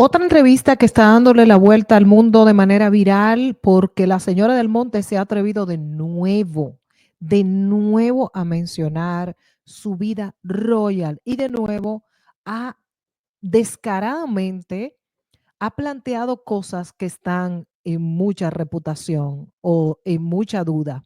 Otra entrevista que está dándole la vuelta al mundo de manera viral porque la señora del Monte se ha atrevido de nuevo a mencionar su vida royal y de nuevo ha descaradamente ha planteado cosas que están en mucha reputación o en mucha duda.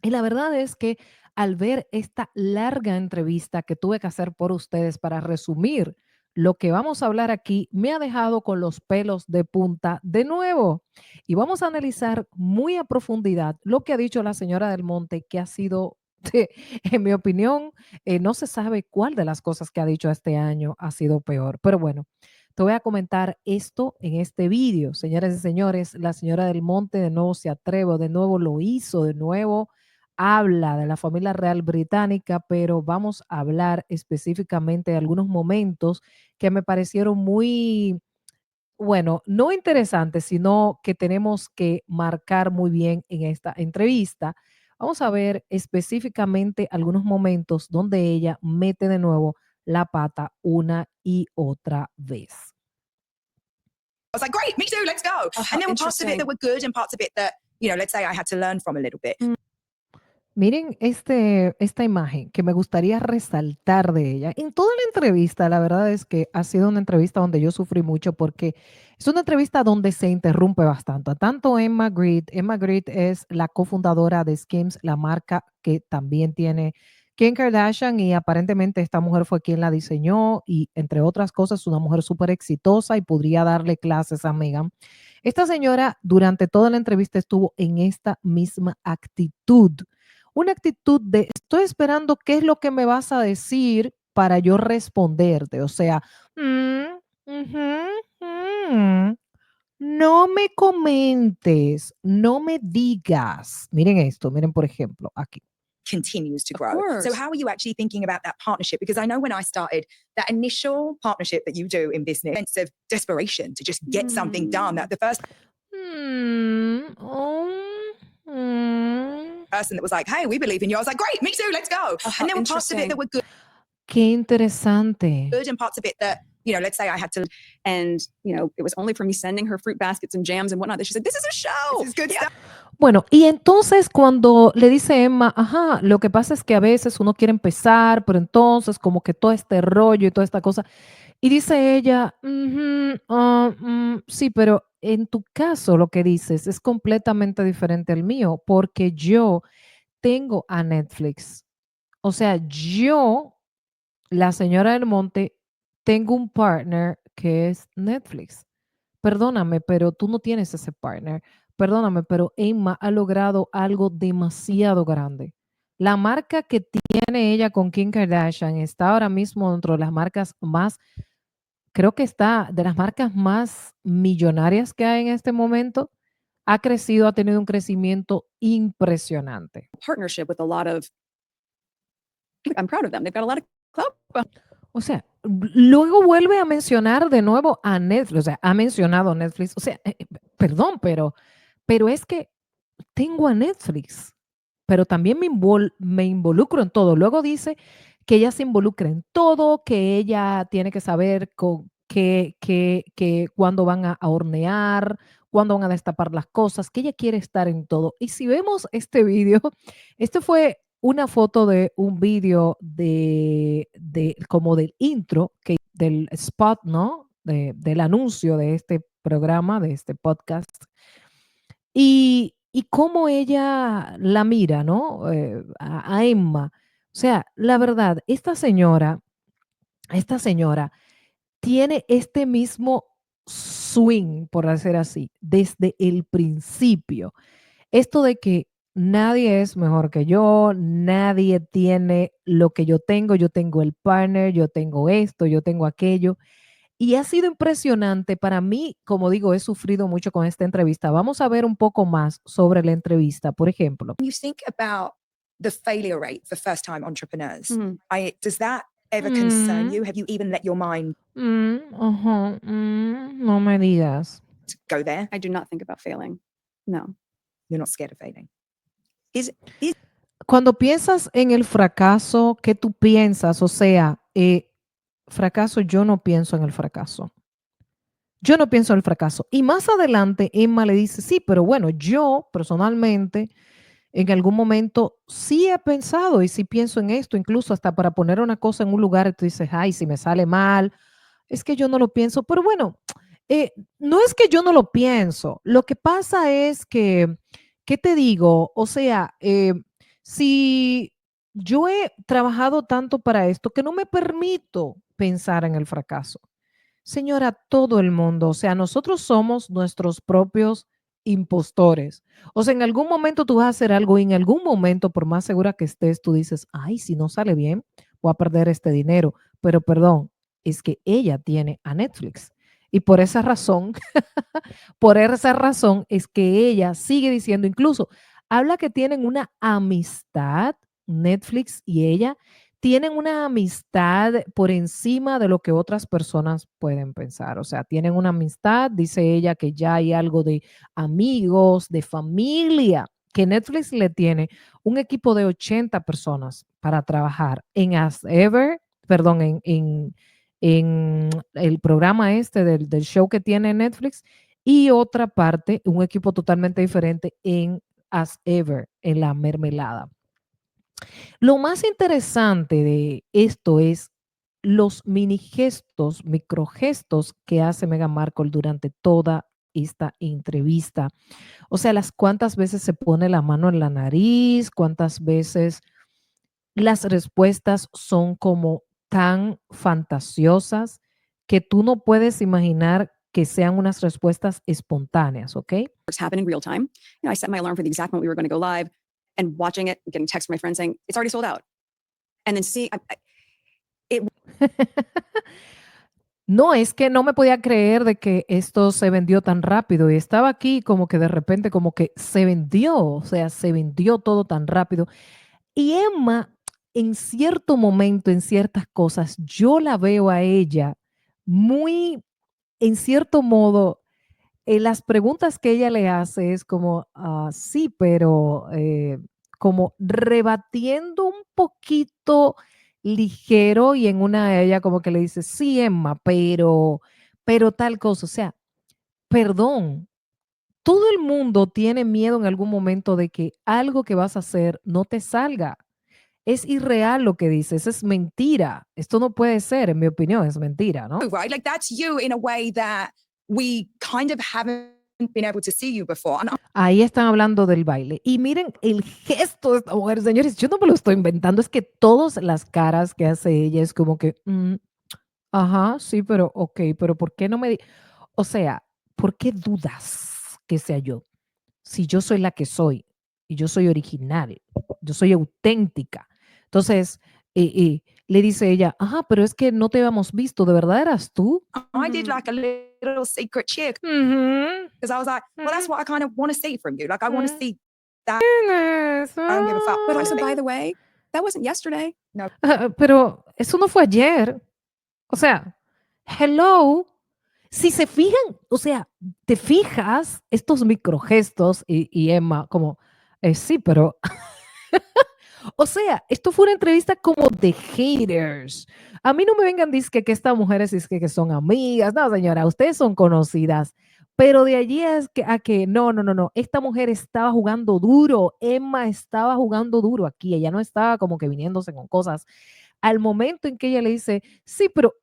Y la verdad es que al ver esta larga entrevista que tuve que hacer por ustedes para resumir lo que vamos a hablar aquí, me ha dejado con los pelos de punta de nuevo. Y vamos a analizar muy a profundidad lo que ha dicho la señora del Monte, que ha sido, en mi opinión, no se sabe cuál de las cosas que ha dicho este año ha sido peor. Pero bueno, te voy a comentar esto en este vídeo. Señoras y señores, la señora del Monte de nuevo se atreve, de nuevo lo hizo, de nuevo habla de la familia real británica, pero vamos a hablar específicamente de algunos momentos que me parecieron muy, bueno, no interesantes, sino que tenemos que marcar muy bien en esta entrevista. Vamos a ver específicamente algunos momentos donde ella mete de nuevo la pata una y otra vez. I was like, great, me too, let's go. And there were parts of it that were good and parts of it that, let's say I had to learn from a little bit. Miren esta imagen que me gustaría resaltar de ella. En toda la entrevista, la verdad es que ha sido una entrevista donde yo sufrí mucho porque es una entrevista donde se interrumpe bastante. Tanto Emma Grede es la cofundadora de Skims, la marca que también tiene Kim Kardashian y aparentemente esta mujer fue quien la diseñó y entre otras cosas una mujer súper exitosa y podría darle clases a Meghan. Esta señora durante toda la entrevista estuvo en esta misma actitud, una actitud de estoy esperando qué es lo que me vas a decir para yo responderte. O sea, ujú, no me comentes, no me digas. Miren esto, miren por ejemplo aquí. Continues to grow. So how are you actually thinking about that partnership? Because I know when I started, that initial partnership that you do in business, sense of desperation to just get something done. That the first person that was like, hey, we believe in you. I was like, great, me too, let's go. And there were parts of it that were good. Qué interesante. Good and parts of it that, let's say I had to, and, it was only for me sending her fruit baskets and jams and whatnot that she said, this is a show. This is good stuff. Bueno, y entonces cuando le dice Emma, ajá, lo que pasa es que a veces uno quiere empezar, pero entonces como que todo este rollo y toda esta cosa, y dice ella, "Ujú, sí, pero en tu caso lo que dices es completamente diferente al mío, porque yo tengo a Netflix. O sea, yo, la señora del Monte, tengo un partner que es Netflix. Perdóname, pero tú no tienes ese partner. Perdóname, pero Emma ha logrado algo demasiado grande. La marca que tiene ella con Kim Kardashian está ahora mismo dentro de las marcas más, creo que está de las marcas más millonarias que hay en este momento. Ha crecido, ha tenido un crecimiento impresionante. Partnership with a lot of, I'm proud of them. They've got a lot of clout. O sea, luego vuelve a mencionar de nuevo a Netflix, o sea, ha mencionado Netflix, o sea, perdón, pero es que tengo a Netflix, pero también me involucro en todo. Luego dice que ella se involucra en todo, que ella tiene que saber que cuándo van a hornear, cuándo van a destapar las cosas, que ella quiere estar en todo. Y si vemos este vídeo, este fue una foto de un vídeo como del intro, del spot, ¿no? Del anuncio de este programa, de este podcast. Y cómo ella la mira, ¿no? A Emma. O sea, la verdad, esta señora tiene este mismo swing, por decir así, desde el principio. Esto de que nadie es mejor que yo, nadie tiene lo que yo tengo el partner, yo tengo esto, yo tengo aquello. Y ha sido impresionante para mí, como digo, he sufrido mucho con esta entrevista. Vamos a ver un poco más sobre la entrevista, por ejemplo. You think about the failure rate for first time entrepreneurs. Does that ever Mm. concern you? Have you even let your mind No me digas. go there? I do not think about failing. No. You're not scared of failing. Is Cuando piensas en el fracaso, ¿qué tú piensas? O sea, fracaso, yo no pienso en el fracaso. Yo no pienso en el fracaso. Y más adelante Emma le dice, sí, pero bueno, yo personalmente en algún momento sí he pensado y sí pienso en esto, incluso hasta para poner una cosa en un lugar y tú dices, ay, si me sale mal, es que yo no lo pienso, pero bueno, no es que yo no lo pienso, lo que pasa es que, ¿qué te digo? O sea, si yo he trabajado tanto para esto que no me permito pensar en el fracaso. Señora, todo el mundo, o sea, nosotros somos nuestros propios impostores. O sea, en algún momento tú vas a hacer algo y en algún momento, por más segura que estés, tú dices, ay, si no sale bien, voy a perder este dinero. Pero perdón, es que ella tiene a Netflix. Y por esa razón es que ella sigue diciendo, incluso habla que tienen una amistad, Netflix y ella tienen una amistad por encima de lo que otras personas pueden pensar. O sea, tienen una amistad, dice ella, que ya hay algo de amigos, de familia, que Netflix le tiene un equipo de 80 personas para trabajar en As Ever, perdón, en el programa este del show que tiene Netflix y otra parte, un equipo totalmente diferente en As Ever, en la mermelada. Lo más interesante de esto es los mini gestos, microgestos que hace Meghan Markle durante toda esta entrevista. O sea, las cuántas veces se pone la mano en la nariz, cuántas veces las respuestas son como tan fantasiosas que tú no puedes imaginar que sean unas respuestas espontáneas, ¿ok? Happen in real time. You know, I set my alarm for the exact moment we were going to go live, and watching it, getting text from my friend saying it's already sold out, and then see it. No, es que no me podía creer de que esto se vendió tan rápido y estaba aquí como que de repente como que se vendió, o sea, se vendió todo tan rápido. Y Emma, en cierto momento, en ciertas cosas, yo la veo a ella muy, en cierto modo, las preguntas que ella le hace es como, sí, pero como rebatiendo un poquito ligero y en una de ella como que le dice, sí, Emma, pero tal cosa. O sea, perdón, todo el mundo tiene miedo en algún momento de que algo que vas a hacer no te salga. Es irreal lo que dices, es mentira. Esto no puede ser, en mi opinión, es mentira, ¿no? Right, like that's you in a way that we kind of haven't been able to see you before. And Ahí están hablando del baile. Y miren el gesto de esta mujer, señores, yo no me lo estoy inventando, es que todas las caras que hace ella es como que, ajá, sí, pero ok, pero ¿por qué no me o sea, ¿por qué dudas que sea yo? Si yo soy la que soy y yo soy original, yo soy auténtica. Entonces, le dice ella, ajá, pero es que no te habíamos visto, ¿de verdad eras tú? I did like a little secret cheer Ujú, because I was like, well, that's ujú. what I kind of want to see from you. Like, I want to Mm, see that. tienes, I don't give a fuck. But also, by ay. the way, that wasn't yesterday. No, Pero eso no fue ayer. O sea, hello. Si se fijan, o sea, te fijas estos microgestos y Emma como, sí, pero o sea, esto fue una entrevista como de haters. A mí no me vengan dizque que estas mujeres es que son amigas. No, señora, ustedes son conocidas. Pero de allí es que a que no, no, no, no. Esta mujer estaba jugando duro. Emma estaba jugando duro aquí. Ella no estaba como que viniéndose con cosas. Al momento en que ella le dice, sí, pero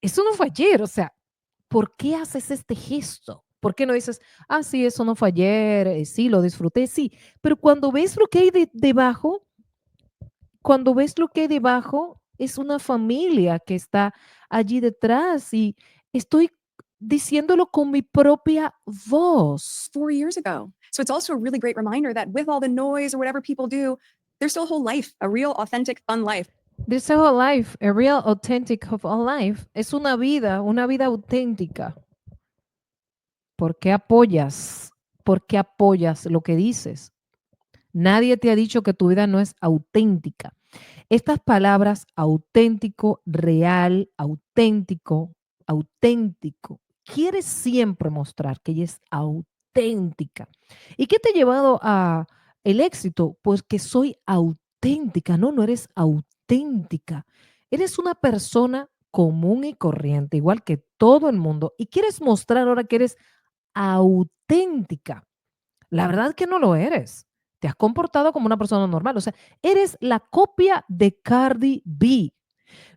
eso no fue ayer. O sea, ¿por qué haces este gesto? ¿Por qué no dices, sí, eso no fue ayer, sí, lo disfruté, sí? Pero cuando ves lo que hay debajo, cuando ves lo que hay debajo, es una familia que está allí detrás y estoy diciéndolo con mi propia voz. 4 years ago. So it's also a really great reminder that with all the noise or whatever people do, there's still a whole life, a real, authentic, fun life. This is a whole life, a real authentic of a life. Es una vida auténtica. ¿Por qué apoyas? ¿Por qué apoyas lo que dices? Nadie te ha dicho que tu vida no es auténtica. Estas palabras auténtico, real, auténtico, auténtico, quiere siempre mostrar que ella es auténtica. ¿Y qué te ha llevado a el éxito? Pues que soy auténtica. No, no eres auténtica. Eres una persona común y corriente, igual que todo el mundo, y quieres mostrar ahora que eres auténtica. La verdad que no lo eres. Te has comportado como una persona normal. O sea, eres la copia de Cardi B.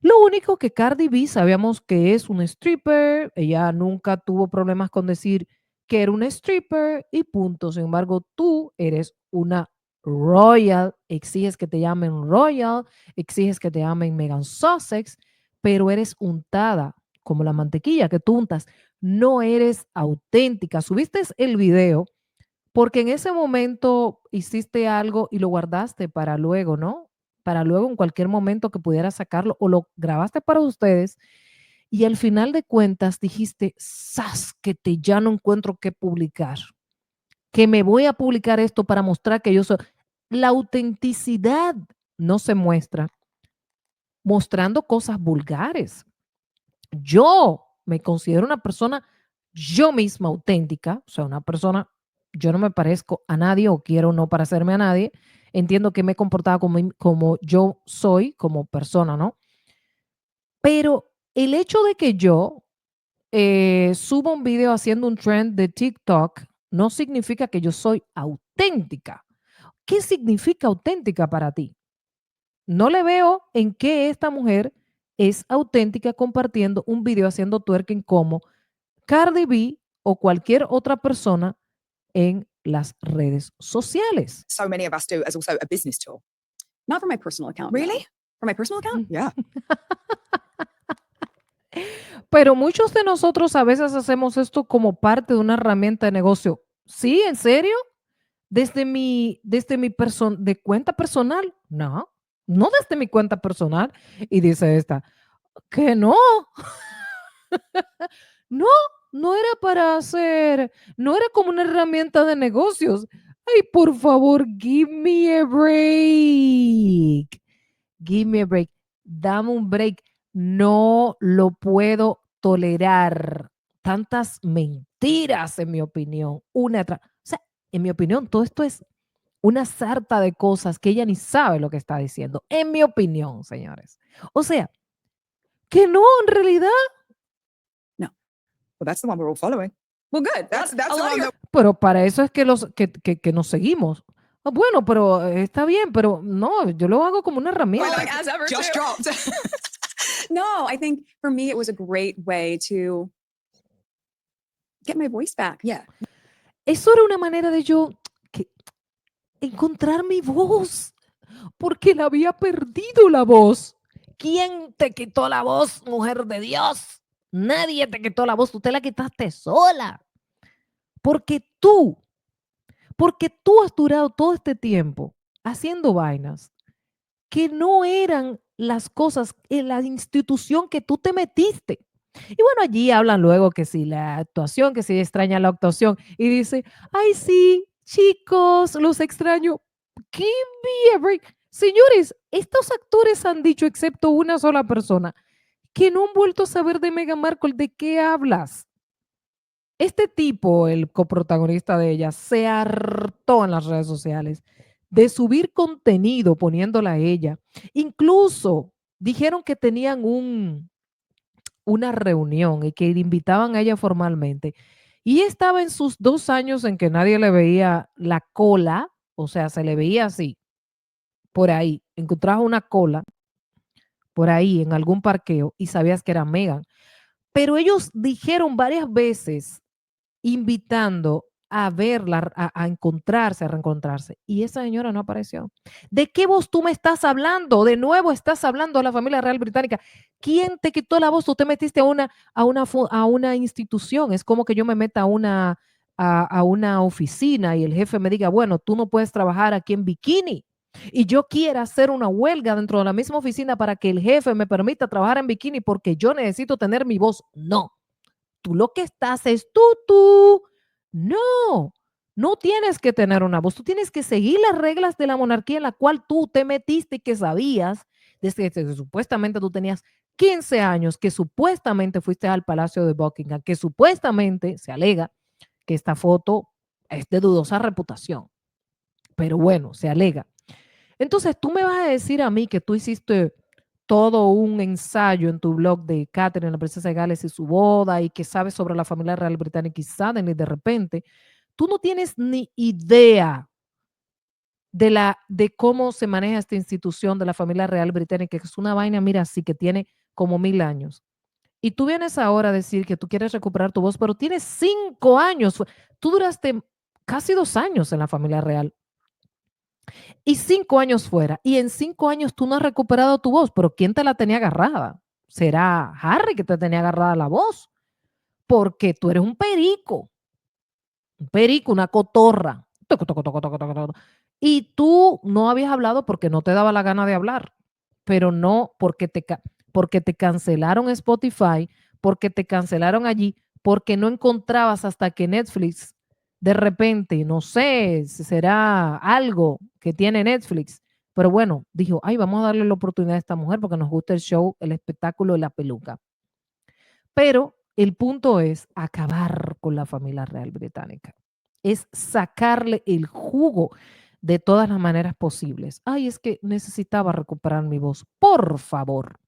Lo único que Cardi B sabíamos que es un stripper, ella nunca tuvo problemas con decir que era un stripper y punto. Sin embargo, tú eres una royal, exiges que te llamen royal, exiges que te llamen Megan Sussex, pero eres untada como la mantequilla que tú untas. No eres auténtica. Subiste el video porque en ese momento hiciste algo y lo guardaste para luego, ¿no? Para luego en cualquier momento que pudieras sacarlo o lo grabaste para ustedes y al final de cuentas dijiste, ¡zas! Que te ya no encuentro qué publicar, que me voy a publicar esto para mostrar que yo soy. La autenticidad no se muestra mostrando cosas vulgares. Yo me considero una persona yo misma auténtica, o sea, una persona, yo no me parezco a nadie o quiero no parecerme a nadie. Entiendo que me he comportado como yo soy como persona, ¿no? Pero el hecho de que yo suba un video haciendo un trend de TikTok no significa que yo soy auténtica. ¿Qué significa auténtica para ti? No le veo en qué esta mujer es auténtica compartiendo un video haciendo twerking como Cardi B o cualquier otra persona en las redes sociales. So many of us do as also a business tool. Not for my personal account. no. Really? For my personal account? Yeah. Pero muchos de nosotros a veces hacemos esto como parte de una herramienta de negocio. ¿Sí? ¿En serio? De cuenta personal. No, no desde mi cuenta personal. Y dice esta, que no, no, no era para hacer, no era como una herramienta de negocios. Ay, por favor, give me a break. Give me a break. Dame un break. No lo puedo tolerar. Tantas mentiras, en mi opinión. Una tras. O sea, en mi opinión, todo esto es una sarta de cosas que ella ni sabe lo que está diciendo. En mi opinión, señores. O sea, que no, en realidad. Well, that's the one we're all following. Well, good. That's a the lot one of your that Pero para eso es que, que nos seguimos. Ah, bueno, pero está bien, pero no, yo lo hago como una herramienta. Following as ever, just too. dropped. No, I think for me it was a great way to get my voice back. Yeah. Eso era una manera de yo encontrar mi voz, porque la había perdido la voz. ¿Quién te quitó la voz, mujer de Dios? Nadie te quitó la voz, tú te la quitaste sola. Porque tú has durado todo este tiempo haciendo vainas que no eran las cosas en la institución que tú te metiste. Y bueno, allí hablan luego que si la actuación, que si extraña la actuación y dice, ay sí, chicos, los extraño. Give me a break. Señores, estos actores han dicho, excepto una sola persona, que no han vuelto a saber de Meghan Markle. ¿De qué hablas? Este tipo, el coprotagonista de ella, se hartó en las redes sociales de subir contenido poniéndola a ella. Incluso dijeron que tenían una reunión y que invitaban a ella formalmente. Y estaba en sus 2 años en que nadie le veía la cola, o sea, se le veía así, por ahí. Encontrabas una cola por ahí en algún parqueo y sabías que era Megan. Pero ellos dijeron varias veces invitando a verla, a encontrarse, a reencontrarse. Y esa señora no apareció. ¿De qué voz tú me estás hablando? De nuevo estás hablando de la familia real británica. ¿Quién te quitó la voz? Tú te metiste a una institución. Es como que yo me meta a una oficina y el jefe me diga, bueno, tú no puedes trabajar aquí en bikini. Y yo quiera hacer una huelga dentro de la misma oficina para que el jefe me permita trabajar en bikini porque yo necesito tener mi voz. No, tú lo que estás es tú. No, no tienes que tener una voz. Tú tienes que seguir las reglas de la monarquía en la cual tú te metiste y que sabías desde que supuestamente tú tenías 15 años, que supuestamente fuiste al Palacio de Buckingham, que supuestamente se alega que esta foto es de dudosa reputación. Pero bueno, se alega. Entonces tú me vas a decir a mí que tú hiciste todo un ensayo en tu blog de Catherine, la princesa de Gales y su boda, y que sabes sobre la familia real británica y suddenly de repente, tú no tienes ni idea de cómo se maneja esta institución de la familia real británica, que es una vaina, mira, así que tiene como 1000 años. Y tú vienes ahora a decir que tú quieres recuperar tu voz, pero tienes 5 años. Tú duraste casi 2 años en la familia real y 5 años fuera. Y en 5 años tú no has recuperado tu voz, pero ¿quién te la tenía agarrada? ¿Será Harry que te tenía agarrada la voz? Porque tú eres un perico, una cotorra. Toco, toco, toco, toco, toco, toco. Y tú no habías hablado porque no te daba la gana de hablar, pero no porque te cancelaron Spotify, porque te cancelaron allí, porque no encontrabas hasta que Netflix, de repente, no sé, si será algo que tiene Netflix, pero bueno, dijo, ay, vamos a darle la oportunidad a esta mujer porque nos gusta el show, el espectáculo y la peluca. Pero el punto es acabar con la familia real británica. Es sacarle el jugo de todas las maneras posibles. Ay, es que necesitaba recuperar mi voz. Por favor.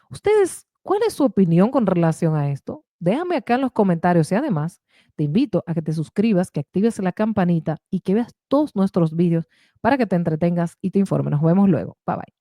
Ustedes, ¿cuál es su opinión con relación a esto? Déjame acá en los comentarios y además te invito a que te suscribas, que actives la campanita y que veas todos nuestros vídeos para que te entretengas y te informes. Nos vemos luego. Bye bye.